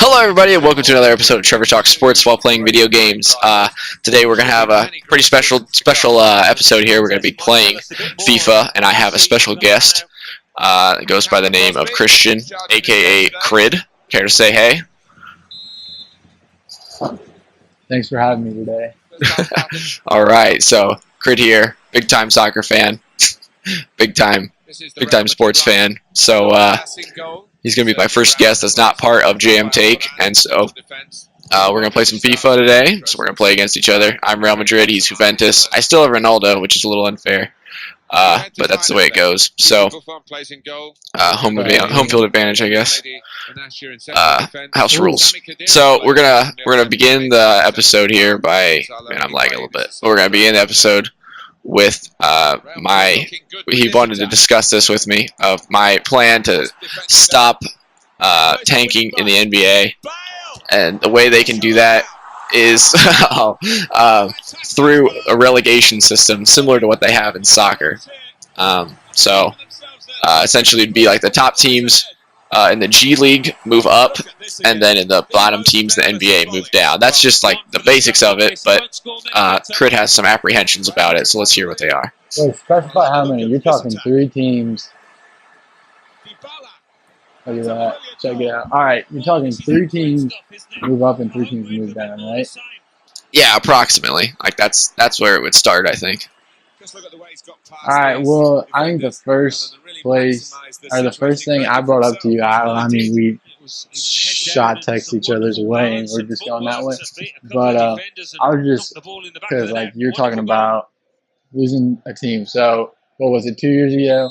Hello, everybody, and welcome to another episode of Trevor Talks Sports while playing video games. Today, we're gonna have a pretty special episode here. We're gonna be playing FIFA, and I have a special guest. It goes by the name of Christian, aka Chrid. Care to say hey? Thanks for having me today. All right, so Chrid here, big time soccer fan, big time sports fan. So he's going to be my first guest that's not part of JM Take, and so we're going to play some FIFA today. So we're going to play against each other. I'm Real Madrid, he's Juventus. I still have Ronaldo, which is a little unfair, but that's the way it goes. So home field advantage, I guess. House rules. So we're gonna begin the episode here by, man, I'm lagging a little bit. We're gonna begin the episode with he wanted to discuss this with me, of my plan to stop tanking in the NBA, and the way they can do that is through a relegation system similar to what they have in soccer. Essentially it'd be like the top teams in the G League move up, and then in the bottom teams, the NBA, move down. That's just like the basics of it, but Chrid has some apprehensions about it, so let's hear what they are. Wait, specify how many. You're talking 3 teams. Look at that. Check it out. All right, you're talking 3 teams move up and 3 teams move down, right? Yeah, approximately. Like that's where it would start, I think. All right. Well, I think the first thing I brought up to you, I mean, we shot text each other's way, and we're just going that way. But I was just because like you're talking about losing a team. So what was it, 2 years ago?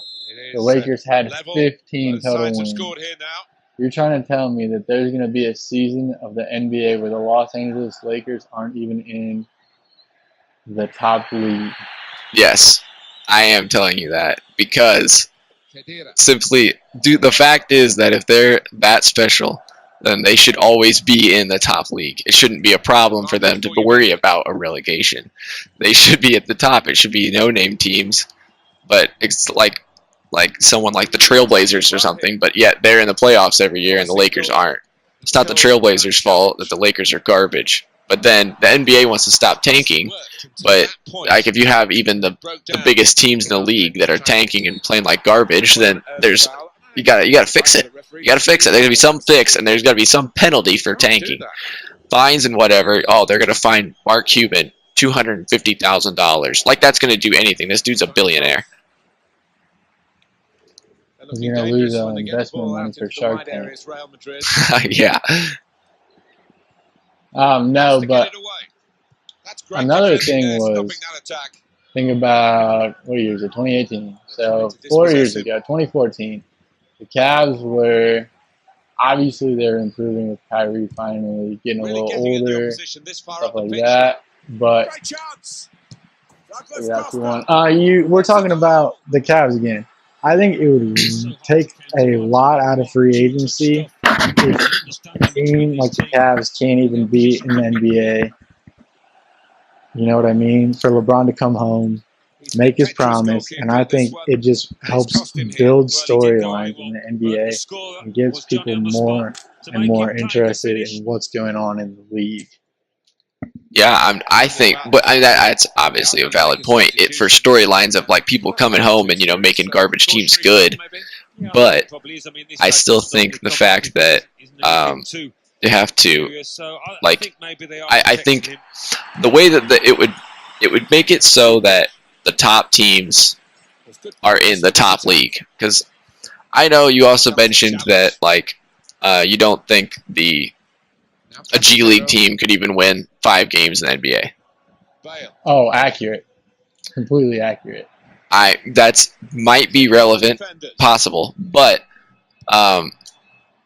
The Lakers had 15 total wins. You're trying to tell me that there's going to be a season of the NBA where the Los Angeles Lakers aren't even in the top league? Yes, I am telling you that, because the fact is that if they're that special, then they should always be in the top league. It shouldn't be a problem for them to worry about a relegation. They should be at the top. It should be no-name teams, but it's like someone like the Trailblazers or something, but yet they're in the playoffs every year and the Lakers aren't. It's not the Trailblazers' fault that the Lakers are garbage. But then the NBA wants to stop tanking, but like if you have even the biggest teams in the league that are tanking and playing like garbage, then you gotta fix it. You gotta fix it. There's gonna be some fix, and there's gotta be some penalty for tanking, fines and whatever. Oh, they're gonna fine Mark Cuban $250,000. Like that's gonna do anything. This dude's a billionaire. You're gonna lose investment money for Shark Tank. Yeah. No, but another thing was, think about, what year is it, 2018. So 4 years ago, 2014, the Cavs were, obviously they were improving with Kyrie finally getting a little older, stuff like that. But we're talking about the Cavs again. I think it would take a lot out of free agency if a team like the Cavs can't even be in the NBA. You know what I mean? For LeBron to come home, make his promise, and I think it just helps build storylines in the NBA and gives people more and more interested in what's going on in the league. Yeah, I think, but that's obviously a valid point. For storylines of like people coming home and making garbage teams good, but I still think the fact that you have to I think the way that it would make it so that the top teams are in the top league, because I know you also mentioned that you don't think a G League team could even win 5 games in the NBA. Oh, accurate. Completely accurate. That's might be relevant, possible, but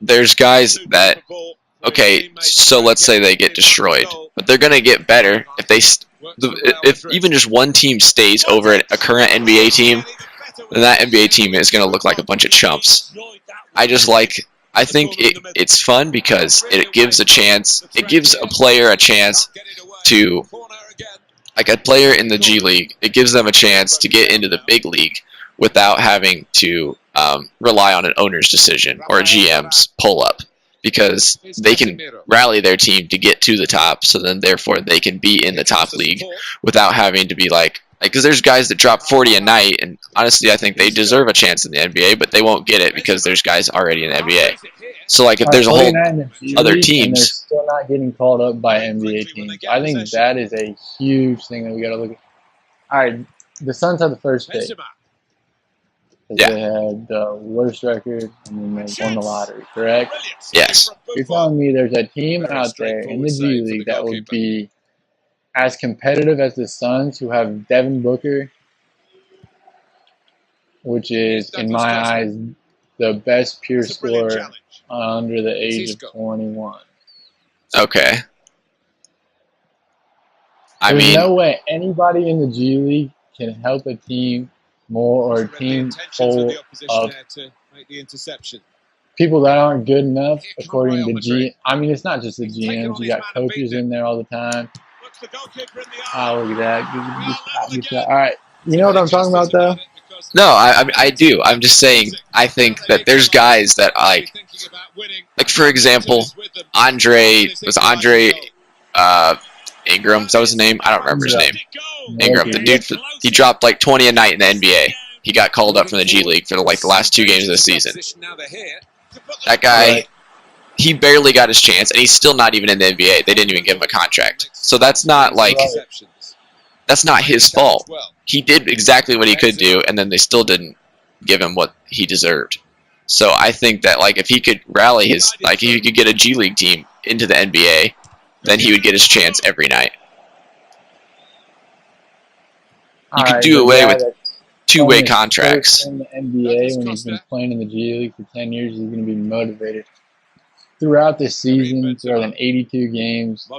there's guys that, okay, so let's say they get destroyed, but they're going to get better if even just one team stays over a current NBA team, then that NBA team is going to look like a bunch of chumps. I think it's fun because it gives a player a chance to, like a player in the G League, it gives them a chance to get into the big league without having to rely on an owner's decision or a GM's pull-up. because they can rally their team to get to the top, so then therefore they can be in the top league without having to be like because there's guys that drop 40 a night, and honestly I think they deserve a chance in the NBA, but they won't get it because there's guys already in the NBA. So like if there's a whole other teams, and they're still not getting called up by NBA teams. I think that is a huge thing that we got to look at. All right, the Suns had the first pick. Yeah. They had the worst record, and then they won the lottery, correct? Yes. You're telling me there's a team out there in the G League that would be as competitive as the Suns, who have Devin Booker, which is, in my eyes, the best pure scorer under the age of 21. Okay. There's no way anybody in the G League can help a team more, or a team full of people that aren't good enough, according to G. I mean, it's not just the GMs. You got coaches in there all the time. Oh, look at that. All right. You know what I'm talking about, though? No, I do. I'm just saying, I think that there's guys that like for example, Andre Ingram, that was his name? I don't remember his name. Ingram, the dude, he dropped like 20 a night in the NBA. He got called up from the G League for like the last 2 games of the season. That guy, he barely got his chance, and he's still not even in the NBA. They didn't even give him a contract. So that's not like, that's not his fault. He did exactly what he could do, and then they still didn't give him what he deserved. So I think that like if he could rally his, like if he could get a G League team into the NBA, then he would get his chance every night. You could do away with 2-way contracts. In the NBA, when he's been playing in the G League for 10 years, he's going to be motivated throughout this season, throughout an 82 games.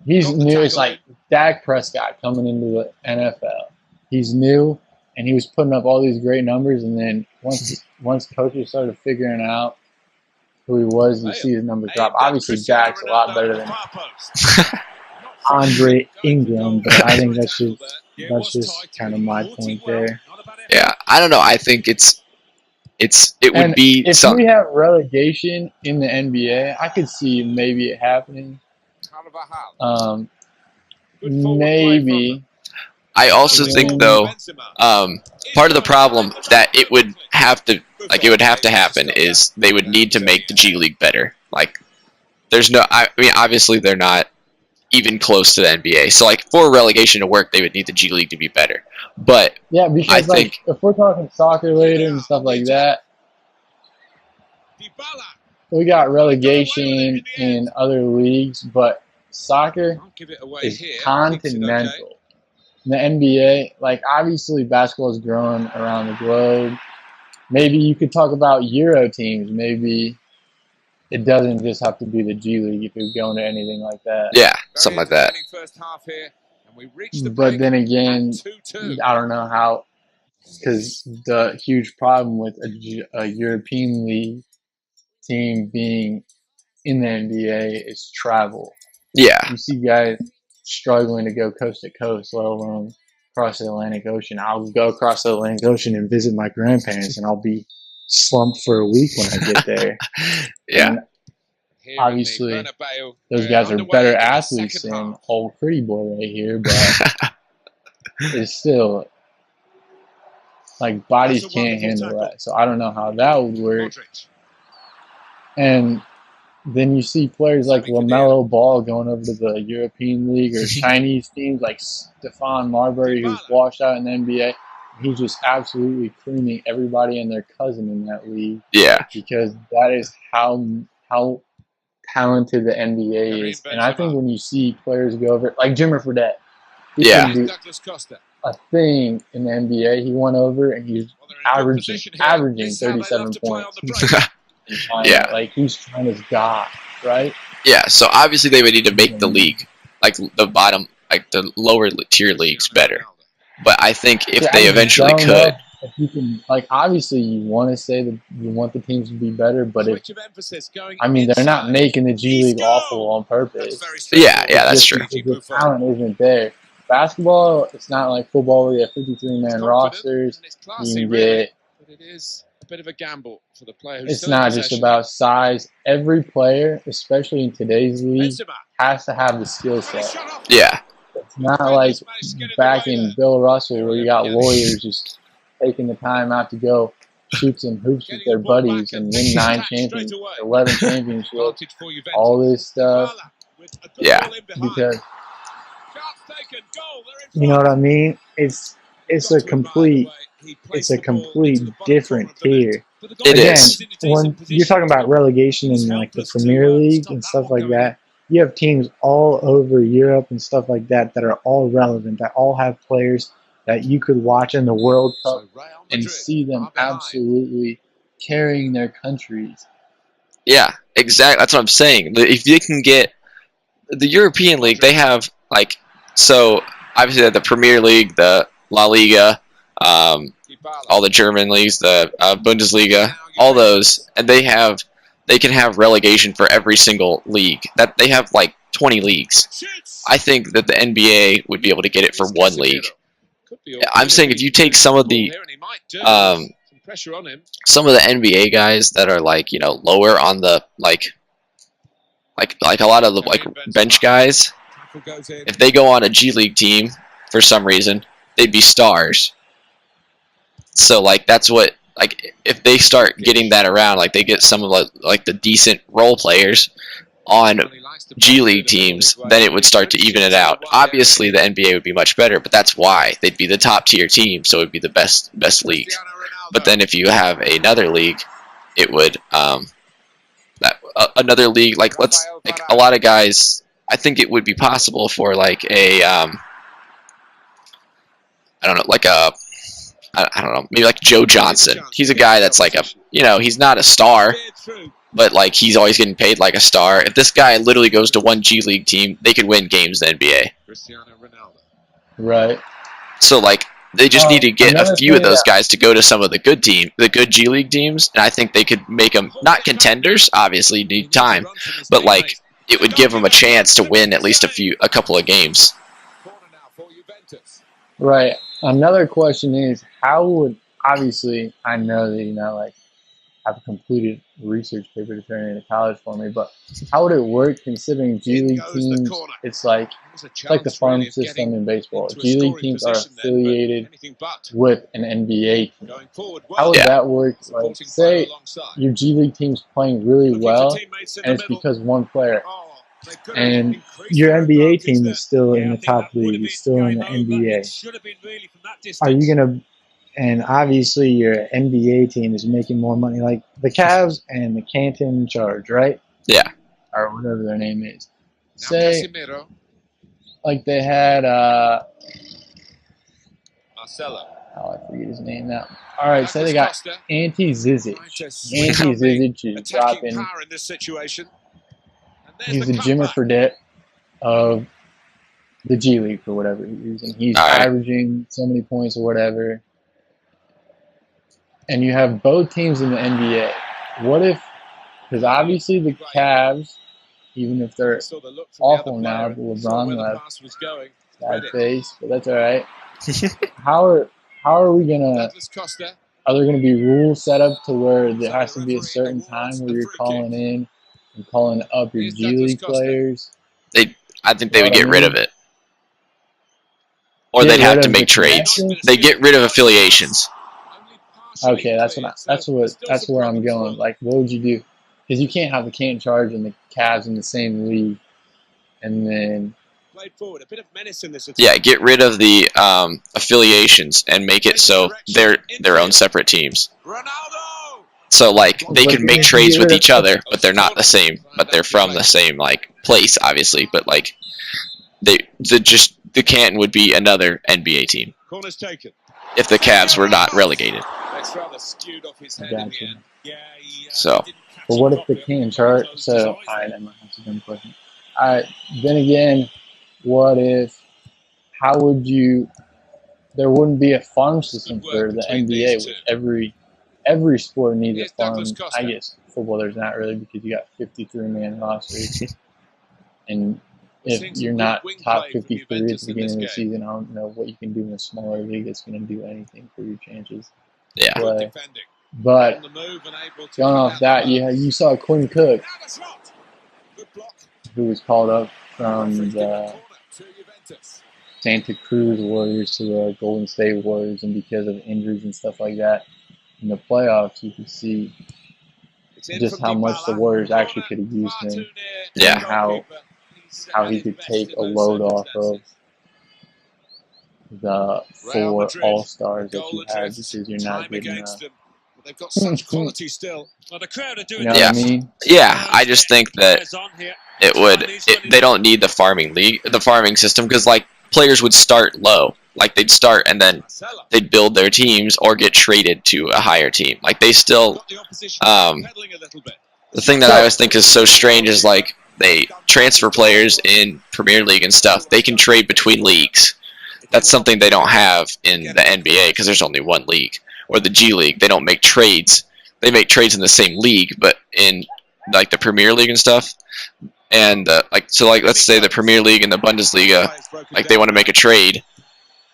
He's new. It's like Dak Prescott coming into the NFL. He's new, and he was putting up all these great numbers, and then once coaches started figuring out who he was, you see his numbers drop. Obviously, Dak's a lot better than Andre Ingram, but I think that's just kind of my point there. Yeah, I don't know. I think it would be if we have relegation in the NBA, I could see maybe it happening. Maybe. I also think though, part of the problem that it would have to happen is they would need to make the G League better. Like, there's no, I mean, obviously they're not even close to the NBA. So like for relegation to work, they would need the G League to be better. But yeah, because I think if we're talking soccer later and stuff like that, we got relegation in other leagues, but soccer is continental. In the NBA, like obviously basketball is growing around the globe. Maybe you could talk about Euro teams. Maybe it doesn't just have to be the G League if you're going to anything like that. Yeah, something like that. But then again, I don't know how, because the huge problem with a European League team being in the NBA is travel. Yeah. You see guys struggling to go coast to coast, let alone across the Atlantic Ocean. I'll go across the Atlantic Ocean and visit my grandparents, and I'll be slumped for a week when I get there. Yeah. And obviously, those guys are better athletes than old pretty boy right here, but it's still like bodies can't handle that. So I don't know how that would work. And then you see players like LaMelo Ball going over to the European League, or Chinese teams like Stephon Marbury, who's washed out in the NBA. He's just absolutely creaming everybody and their cousin in that league. Yeah. Because that is how talented the NBA is. And I think when you see players go over, like Jimmer Fredette, he can do a thing in the NBA. He went over and he's averaging 37 points. Yeah. Like he's trying his God, right? Yeah, so obviously they would need to make the league, like the bottom, like the lower tier leagues better. But I think if they eventually could. If you can, like, obviously you want to say that you want the teams to be better, but if, I mean, they're not making the G League awful on purpose. Yeah, that's true. The talent isn't there. Basketball, it's not like football where you have 53-man rosters. You can get bit of a gamble for the player who's it's not just about size. Every player, especially in today's league, has to have the skill set. Yeah. It's not like back in Bill Russell where you got lawyers just taking the time out to go shoot some hoops with their buddies and win 9 championships, 11 championships, all this stuff. Yeah. Because, you know what I mean? It's a complete different tier. It is. When you're talking about relegation in like the Premier League and stuff like that, you have teams all over Europe and stuff like that that are all relevant, that all have players that you could watch in the World Cup and see them absolutely carrying their countries. Yeah, exactly. That's what I'm saying. If you can get the European League, they have like, so obviously they have the Premier League, the La Liga, all the German leagues, the Bundesliga, all those, and they can have relegation for every single league. That they have like 20 leagues. I think that the NBA would be able to get it for one league. I'm saying if you take some of the NBA guys that are like, you know, lower on the like a lot of the like bench guys, if they go on a G League team for some reason, they'd be stars. So like that's what, like if they start getting that around, like they get some of like the decent role players on G League teams, then it would start to even it out. Obviously the NBA would be much better, but that's why they'd be the top tier team, so it'd be the best league. But then if you have another league, it would another league like a lot of guys. I think it would be possible for like a I don't know, like a I don't know, maybe like Joe Johnson. He's a guy that's like he's not a star, but like he's always getting paid like a star. If this guy literally goes to one G League team, they could win games in the NBA. Right. So like they just need to get a few of those guys to go to some of the good G League teams, and I think they could make them not contenders. Obviously, you need time, but like it would give them a chance to win at least a couple of games. Right. Another question is, how would, obviously, I know that like have a completed research paper to turn into college for me, but how would it work considering G League teams? It's like the farm system in baseball. G League teams are affiliated with an NBA team. How would that work? Like, say your G League team's playing really well, and it's because one player. And your NBA team is still in the top league, is still in the NBA. Are you going to, and obviously your NBA team is making more money, like the Cavs and the Canton Charge, right? Yeah. Or whatever their name is. Say, like they had, Marcelo. Oh, I forget his name now. All right, say they got Ante Zizic. Ante Zizic is dropping. He's the Jimmer Fredette of the G League for whatever reason. He's averaging so many points or whatever. And you have both teams in the NBA. What if, because obviously the Cavs, even if they're awful now, LeBron left, bad face, but that's all right. How are we gonna? Are there gonna be rules set up to where there has to be a certain time where you're calling in and calling up your G League players? I think they would get rid of it, or they'd have to make trades. They get rid of affiliations. Okay, that's where I'm going. Like, what would you do? Because you can't have the Canton Charge and the Cavs in the same league, and then. Yeah, get rid of the affiliations and make it so they're their own separate teams. So like they can make trades with each other, but they're not the same. But they're from the same like place, obviously. But like the Canton would be another NBA team if the Cavs were not relegated. Gotcha. So. But what if the Canton Charge? So all right, that might have to be a question. All right, then again. What if, how would you, there wouldn't be a farm system for the NBA, which every sport needs a farm. I guess football there's not really because you got 53-man rosters. And if you're not top 53 at the beginning of the season, I don't know what you can do in a smaller league that's going to do anything for your chances. Yeah. But going off that, you saw Quinn Cook, who was called up from the Santa Cruz Warriors to the Golden State Warriors, and because of injuries and stuff like that in the playoffs, you could see just how much the Warriors actually could have used him. Yeah. And how he could take a load off of the 4 All-Stars that you had, because you're not getting They've got such quality still. Well, the crowd are doing you know what I mean? Yeah, I just think that they don't need the farming system, because like players would start low, like they'd start and then they'd build their teams or get traded to a higher team. Like they still, the thing that I always think is so strange is like they transfer players in Premier League and stuff. They can trade between leagues. That's something they don't have in the NBA because there's only one league. Or the G League, they don't make trades. They make trades in the same league, but in like the Premier League and stuff. And like let's say the Premier League and the Bundesliga, like they want to make a trade,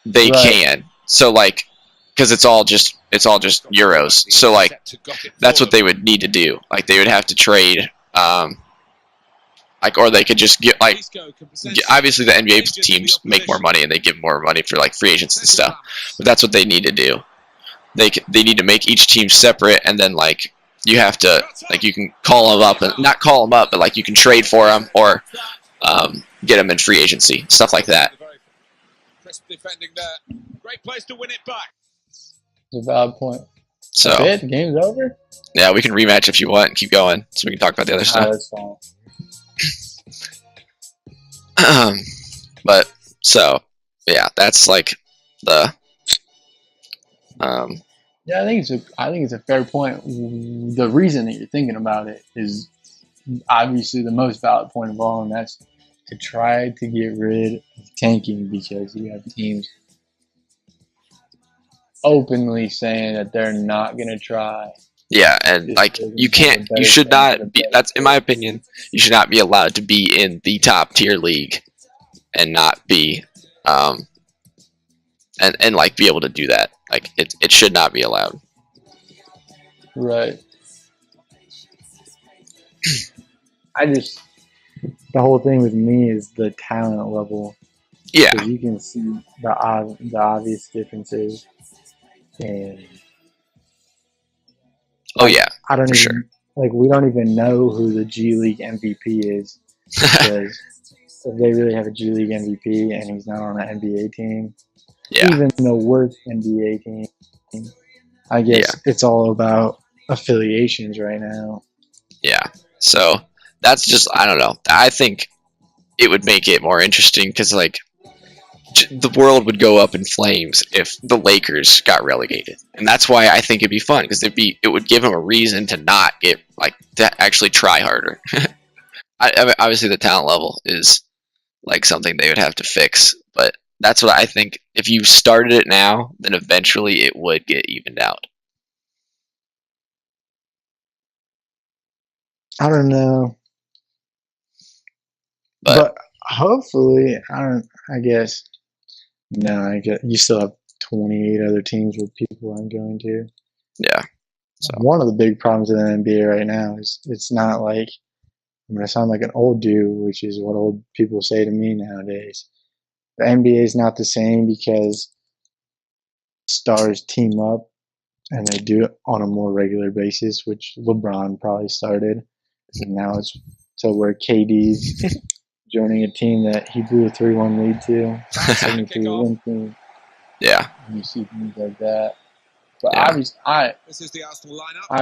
they can. So like, because it's all just euros. So like, that's what they would need to do. Like they would have to trade. Like, or they could just get like, obviously the NBA teams make more money and they give more money for like free agents and stuff. But that's what they need to do. They need to make each team separate, and then like you have to, like, you can call them up, and not call them up, but like you can trade for them or get them in free agency, stuff like that. Great place to win it back. It's a valid point. So that's it? The game's over? Yeah, we can rematch if you want and keep going, so we can talk about the other stuff. That's fine. But so yeah, that's like the yeah, I think it's a fair point. The reason that you're thinking about it is obviously the most valid point of all, and that's to try to get rid of tanking, because you have teams openly saying that they're not going to try. Yeah, and like you should not be, that's in my opinion, you should not be allowed to be in the top tier league and not be and like be able to do that. Like it should not be allowed. Right. The whole thing with me is the talent level. Yeah. You can see the obvious differences. And oh yeah. I don't even we don't even know who the G League MVP is, because if they really have a G League MVP and he's not on an NBA team, even the worst NBA team, I guess it's all about affiliations right now. Yeah. So that's just, I don't know. I think it would make it more interesting, because like the world would go up in flames if the Lakers got relegated, and that's why I think it'd be fun, because it would give them a reason to not get to actually try harder. I mean, obviously the talent level is like something they would have to fix, but that's what I think. If you started it now, then eventually it would get evened out. I don't know, but hopefully, I guess you still have 28 other teams where people aren't going to. Yeah. So one of the big problems in the NBA right now is it's not like, I'm going to sound like an old dude, which is what old people say to me nowadays. The NBA is not the same because stars team up and they do it on a more regular basis, which LeBron probably started. And now it's to where KD's joining a team that he blew a 3-1 lead to, 73 win team. Yeah. And you see things like that. But obviously, I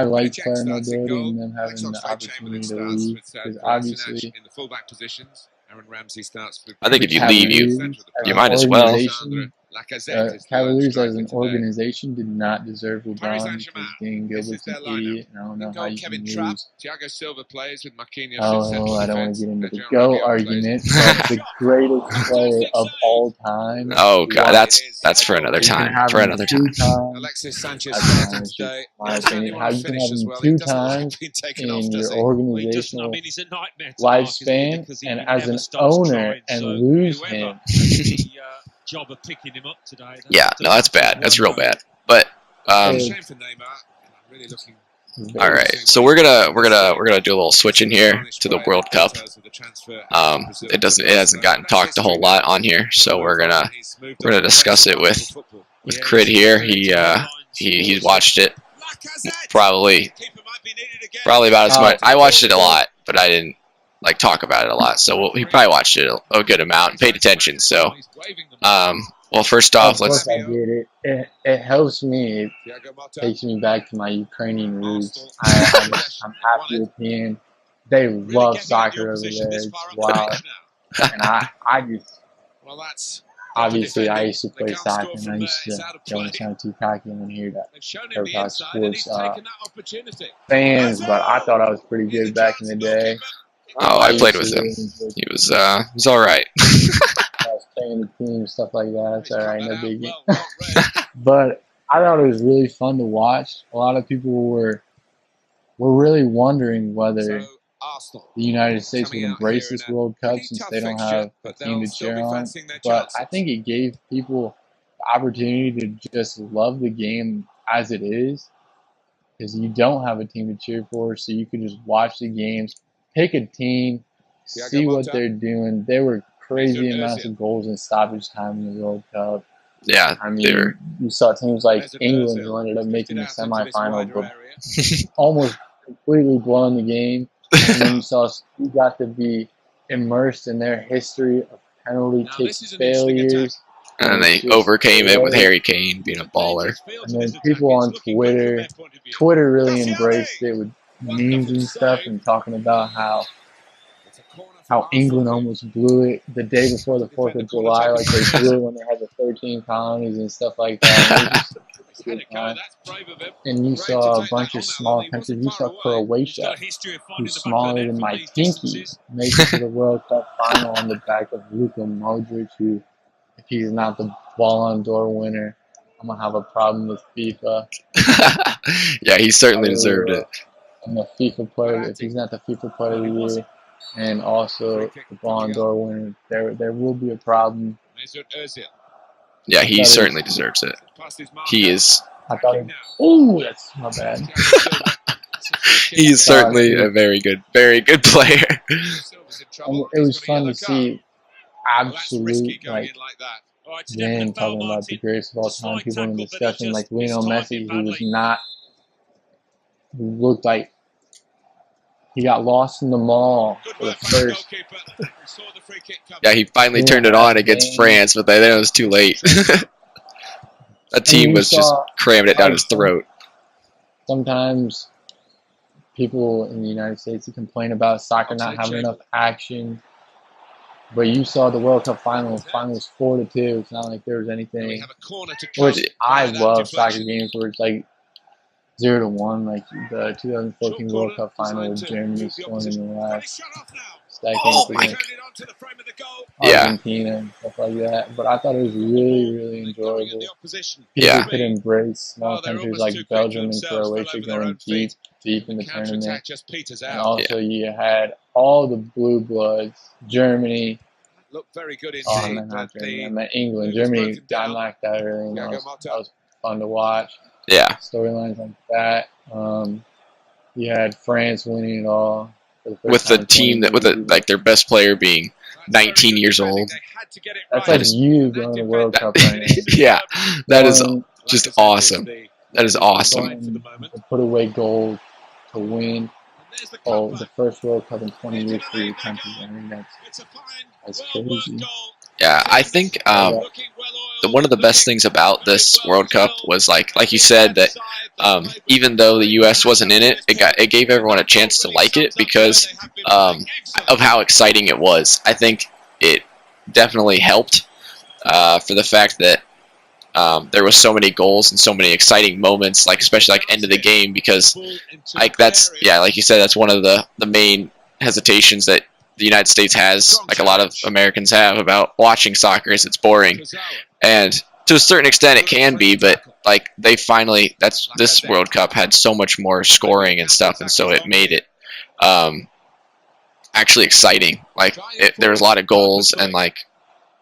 like player mobility and them having the opportunity to leave, because obviously, in the fullback positions, Aaron Ramsey starts with, I think if you leave, you might as well. Cavaliers as an organization did not deserve LeBron, because Dean Gilbert's an idiot, and I don't know how you can lose. Thiago Silva plays with Marquinhos. Oh, I don't want to get into the GOAT argument, but the greatest player of all time. Oh god, that's for another time. For another time. Alexis Sanchez today. My opinion, how you can have him 2 times in your organizational lifespan, and as an owner, and lose him. Job of picking him up today. Yeah, no, that's bad. That's real bad. But All right, so we're gonna do a little switch in here to the World Cup. It hasn't gotten talked a whole lot on here, so we're gonna discuss it with Chrid here. He watched it probably about as much. I watched it a lot, but I didn't like talk about it a lot. So he probably watched it a good amount and paid attention. So well, first off, let's. I get it. It helps me. It takes me back to my Ukrainian roots. I'm half European. They love soccer over there. It's wild. And I just obviously I used to play soccer and I used to go to San Antonio and hear that everybody sports fans. But I thought I was pretty good back in the day. Oh, I played with him. He was all right. I was playing the team, stuff like that. It's all right, no biggie. But I thought it was really fun to watch. A lot of people were really wondering whether the United States would embrace this World Cup since they don't have a team to cheer on. But I think it gave people the opportunity to just love the game as it is, because you don't have a team to cheer for, so you can just watch the games, pick a team, see what they're doing. They were crazy amounts of goals in stoppage time in the World Cup. Yeah, I mean, you saw teams like England who ended up making the semifinal, but almost completely blowing the game. And then you got to be immersed in their history of penalty kick failures. And they overcame it with Harry Kane being a baller. And then people on Twitter really embraced it with memes and stuff and talking about how England almost blew it the day before the 4th of July, like they blew it when they had the 13 colonies and stuff like that. And you saw a bunch of small countries. You saw Croatia, who's smaller than my pinky, make it to the World Cup final on the back of Luka Modric, who, if he's not the Ballon d'Or winner, I'm going to have a problem with FIFA. Yeah, he certainly deserved it. And the FIFA player, if he's not the FIFA player of the year, and also the Ballon d'Or winner, there will be a problem. Yeah, he certainly deserves it. He is. I thought, oh, that's my bad. He is certainly a very good player. And it was fun to see absolute, like, man, talking about the greatest of all time, people in the discussion, like Lionel Messi, who looked like he got lost in the mall for the first. Yeah, he finally turned it on against France, but then it was too late. That team was just cramming it down his throat. Sometimes people in the United States complain about soccer not having enough action, but you saw the World Cup final. The final was 4-2. It's not like there was anything. Which I love soccer games where it's like 0-1, like the 2014 World Cup final with Germany scoring in the last second against Argentina and stuff like that. But I thought it was really, really enjoyable. People could embrace small countries like Belgium and Croatia going deep in the tournament. And also you had all the blue bloods, Germany. Looked very good indeed. Oh, not Germany. I meant England. Germany got knocked out early, and that was fun to watch. Yeah. Storylines like that. You had France winning it all. With the team like their best player being 19 years old. That's like you going to the World Cup right now. Yeah, that is just awesome. That is awesome. Put away gold to win. Oh, the first World Cup in 20 years for your country. I mean, that's crazy. Yeah, I think one of the best things about this World Cup was like you said that even though the U.S. wasn't in it, it gave everyone a chance to like it because of how exciting it was. I think it definitely helped for the fact that there was so many goals and so many exciting moments, like especially like end of the game, because like like you said, that's one of the main hesitations that the United States has, like a lot of Americans have, about watching soccer is it's boring. And to a certain extent it can be, but like this World Cup had so much more scoring and stuff, and so it made it actually exciting. Like there was a lot of goals, and like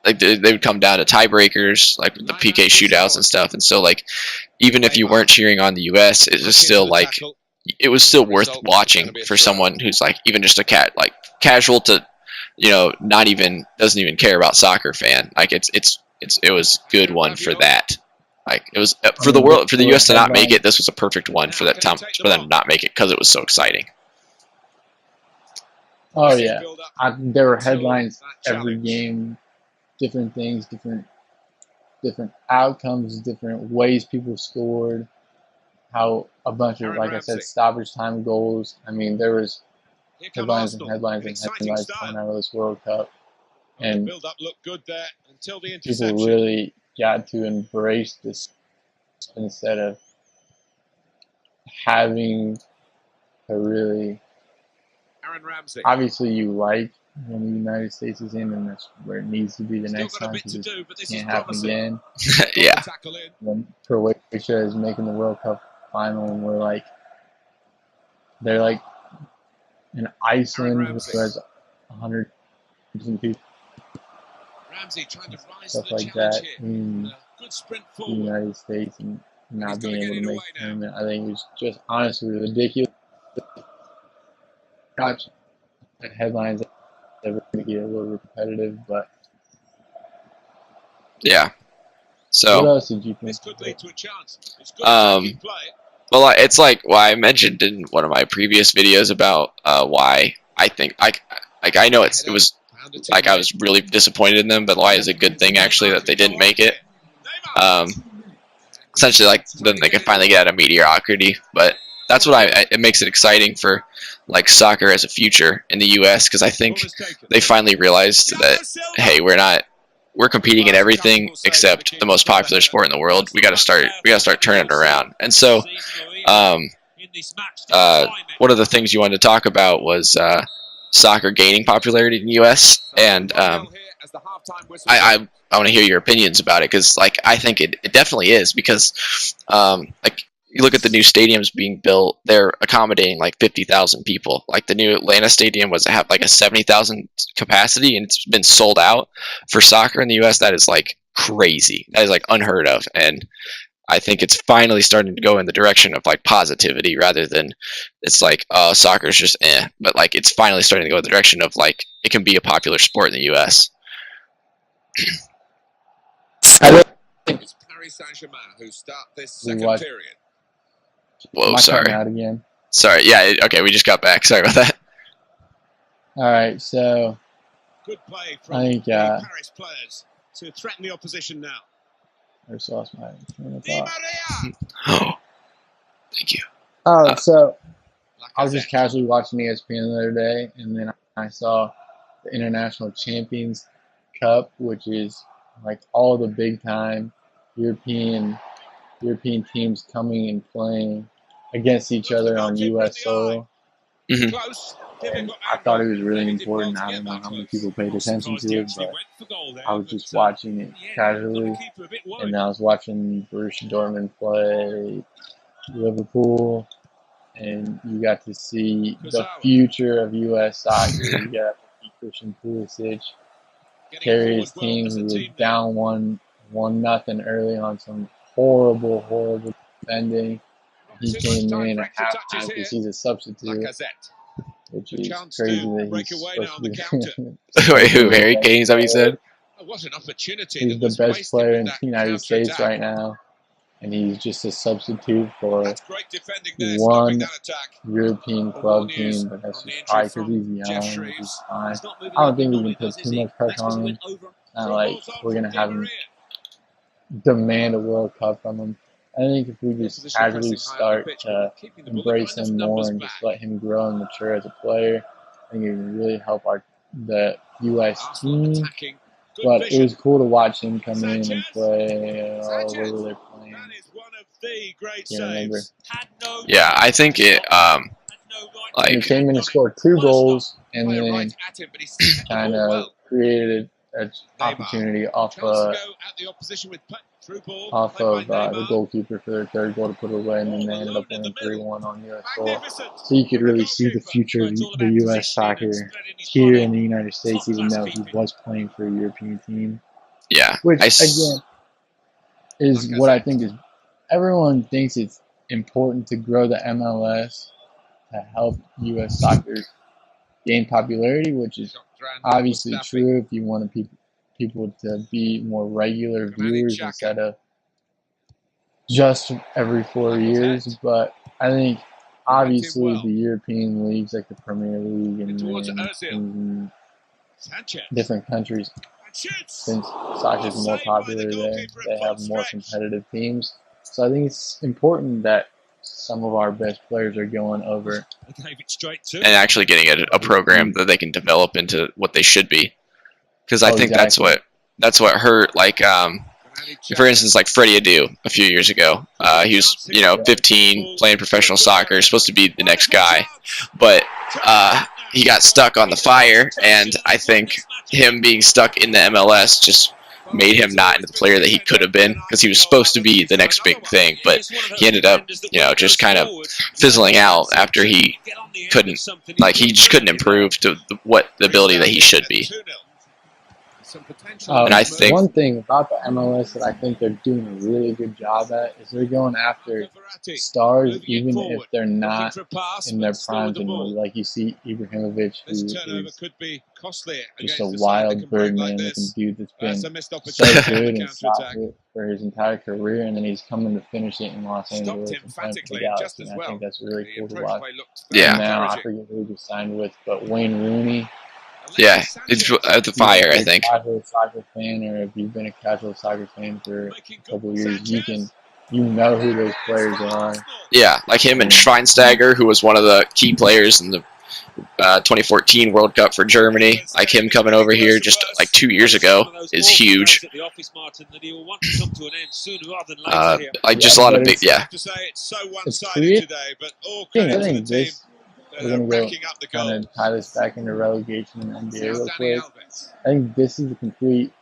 like they would come down to tiebreakers, like the PK shootouts and stuff. And so like even if you weren't cheering on the U.S., it was still like it was still worth watching for someone who's like even just a casual to not even doesn't even care about soccer fan. Like it was good one for that. Like it was for the world, for the U.S. to not make it. This was a perfect one for that time for them to not make it because it was so exciting. Oh yeah, there were headlines every game, different things, different outcomes, different ways people scored, how a bunch of, like I said, stoppage time goals. I mean, there was headlines and headlines and headlines coming out of this World Cup, and people really got to embrace this instead of having to really. Obviously, you like when the United States is in, and that's where it needs to be the next time because it can't happen again. Yeah. When Croatia is making the World Cup final, and they're like in Iceland, who has 100 people, stuff like that in the United States, and not being able to make the tournament. I think it was just honestly ridiculous. Gotcha. The headlines that were going to get a little repetitive, but yeah. So what else did you think? Well, it's like I mentioned in one of my previous videos about why I think I know it was like I was really disappointed in them, but why is a good thing actually that they didn't make it. Essentially, like then they can finally get out of mediocrity, but that's what it makes it exciting for like soccer as a future in the U.S. because I think they finally realized that hey, we're competing in everything except the most popular sport in the world. We got to start turning it around. And so, one of the things you wanted to talk about was soccer gaining popularity in the U.S. And I want to hear your opinions about it because like I think it definitely is because like. You look at the new stadiums being built; they're accommodating like 50,000 people. Like the new Atlanta stadium was have like a 70,000 capacity, and it's been sold out for soccer in the U.S. That is like crazy. That is like unheard of, and I think it's finally starting to go in the direction of like positivity rather than it's like soccer is just but like it's finally starting to go in the direction of like it can be a popular sport in the U.S. I think It's Paris Saint-Germain who start this second period. Whoa, sorry. Out again. Sorry, yeah, okay, we just got back. Sorry about that. All right, so good play from the Paris players to threaten the opposition now. I just lost my train of Di thought. Maria. Oh, thank you. Oh, so I was just casually watching ESPN the other day, and then I saw the International Champions Cup, which is like all the big time European teams coming and playing against each other on U.S. soil. Mm-hmm. And I thought it was really important. I don't know how many people paid attention to it, but I was just watching it casually. And I was watching Borussia Dortmund play Liverpool, and you got to see the future of U.S. soccer. You got Christian Pulisic carry his team who was down 1-0 early on some horrible defending. He came in at halftime because he's a substitute, which is crazy that he's supposed to be. Wait, who? Harry Kane? Is that what you said? He's the best player in the United States right now, and he's just a substitute for one European club team. But that's just probably because he's young, which is fine. I don't think we can put too much pressure on him. Not like we're gonna have him demand a World Cup from him. I think if we just casually start to embrace him more and just let him grow and mature as a player, I think it would really help the U.S. team. But it was cool to watch him come in and play all over their playing. Can't remember. Yeah, I think it. Like he came in and scored 2 goals, and then kind of created an opportunity off of the goalkeeper for their third goal to put it away, and then they ended up winning 3-1 on U.S. soil. So you could really see the future of the U.S. soccer here in the United States, even though he was playing for a European team. Yeah. Which again is what I think is. Everyone thinks it's important to grow the MLS to help U.S. soccer gain popularity, which is obviously true if you want people to be more regular viewers instead of just every 4 years. But I think obviously the European leagues like the Premier League and different countries, since soccer is more popular there, they have more competitive teams. So I think it's important that some of our best players are going over and actually getting a program that they can develop into what they should be. Because I think that's what hurt. Like, for instance, like Freddie Adu a few years ago. He was 15, playing professional soccer, supposed to be the next guy, but he got stuck on the fire, and I think him being stuck in the MLS just made him not into the player that he could have been, because he was supposed to be the next big thing, but he ended up, just kind of fizzling out after he couldn't, he just couldn't improve to the ability that he should be. And I think one thing about the MLS that I think they're doing a really good job at is they're going after stars even if they're not in their primes anymore. Like you see Ibrahimovic, who is just a wild Birdman-looking dude that's been so good in soccer for his entire career, and then he's coming to finish it in Los Angeles and playing for the Galaxy. And I think that's really cool to watch. Yeah. And now I forget who he just signed with, but Wayne Rooney. Yeah, it's at the Fire, I think. If you're a casual soccer fan, or if you've been a casual soccer fan for a couple of years, you know who those players are. Yeah, like him and Schweinsteiger, who was one of the key players in the 2014 World Cup for Germany. Like him coming over here just like 2 years ago is huge. Just a lot of big, yeah. It's creative. I think this. We're going to go kind of tie this back into relegation and NBA real quick. I think this is the complete,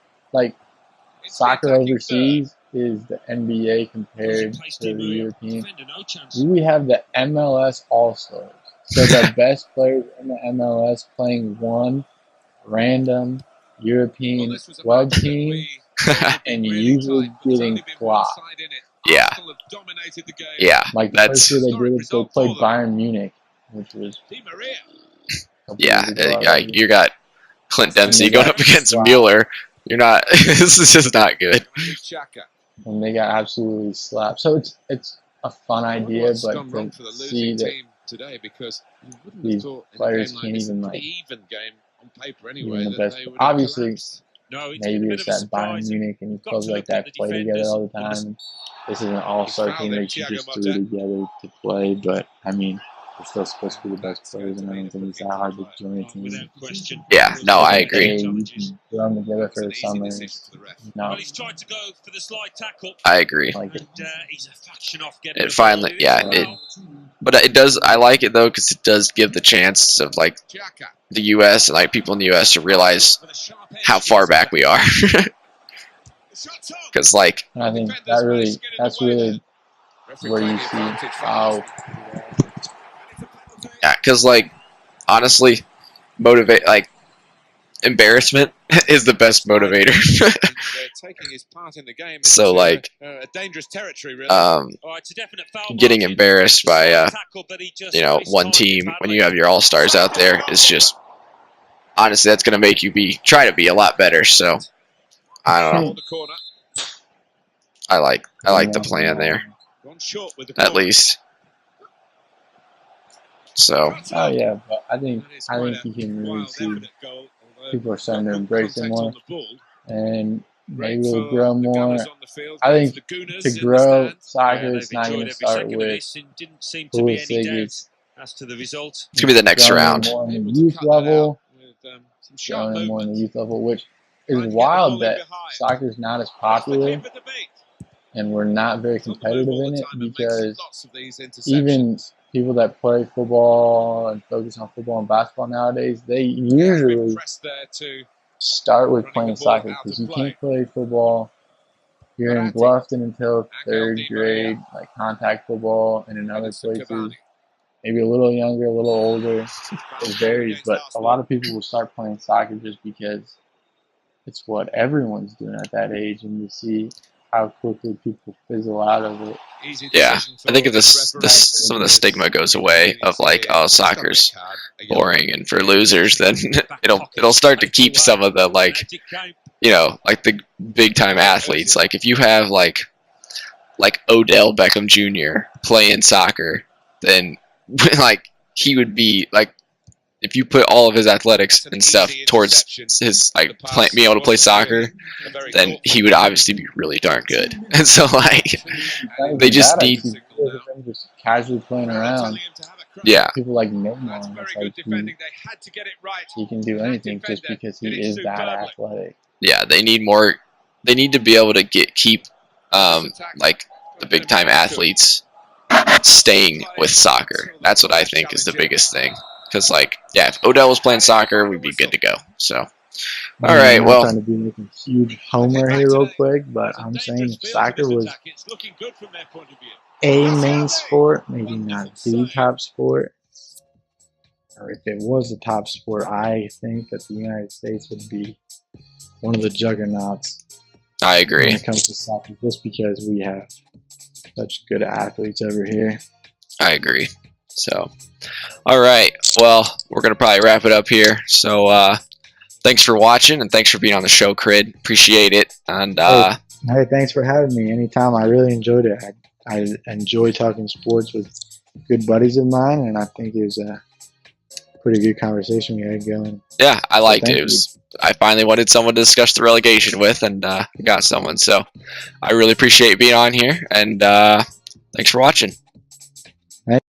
soccer overseas is the NBA compared to the European. We have the MLS All-Stars. So the best players in the MLS playing one random European club team and usually getting flopped. Yeah. Yeah. Like the first year they did it, they played Bayern Munich. Which was you got Clint Dempsey going up against Mueller. You're not. This is just not good. And they got absolutely slapped. So it's a fun idea, but to see that these players can't even even the best. Obviously, maybe it's that Bayern Munich and clubs like that play together all the time. This is an all-star team that you just threw together to play, but I mean. They're still supposed to be the best players, and I don't think it's that hard to join a team. Yeah, no, I agree. You can throw them together for the summer. No. I agree. It finally, but it does. I like it though because it does give the chance of the U.S. and people in the U.S. to realize how far back we are. Because I think that's really where you see how. Yeah, because honestly, embarrassment is the best motivator. So getting embarrassed by one team when you have your all-stars out there is just honestly that's gonna make you try to be a lot better. So I don't know. I like the plan there, at least. So. Oh yeah, but I think you can really see people are starting to embrace it more, and maybe we'll grow more. I think to grow, soccer is not going to start with Pulisic. It's going to be the next round. More on the youth level, growing more on the youth level, which is wild that soccer is not as popular, and we're not very competitive in it because even people that play football and focus on football and basketball nowadays, they usually start with playing soccer because you can't play football. You're in Bluffton until third grade, contact football, and in other places, maybe a little younger, a little older. It varies, but a lot of people will start playing soccer just because it's what everyone's doing at that age, and you see how quickly people fizzle out of it. Yeah, I think if some of the stigma goes away of like, oh, soccer's boring and for losers, then it'll start to keep some of the like, like the big time athletes. Like if you have like Odell Beckham Jr. playing soccer, then like he would be like, if you put all of his athletics and stuff towards his like being able to play soccer, then he would obviously be really darn good. And so like they just need just casually playing around. Yeah, people like Neymar, like he can do anything just because he is that athletic. Yeah, they need more. They need to be able to keep like the big time athletes staying with soccer. That's what I think is the biggest thing. Because, like, yeah, if Odell was playing soccer, we'd be good to go. So, all right, well. I'm trying to be like a huge homer here real quick, but I'm saying if soccer was a main sport, maybe not the top sport, or if it was the top sport, I think that the United States would be one of the juggernauts. I agree. When it comes to soccer, just because we have such good athletes over here. I agree. So, all right. Well, we're going to probably wrap it up here. So, thanks for watching and thanks for being on the show, Chrid. Appreciate it. And hey, thanks for having me. Anytime. I really enjoyed it. I enjoy talking sports with good buddies of mine, and I think it was a pretty good conversation we had going. Yeah, I liked it. I finally wanted someone to discuss the relegation with, and got someone. So, I really appreciate being on here, and thanks for watching.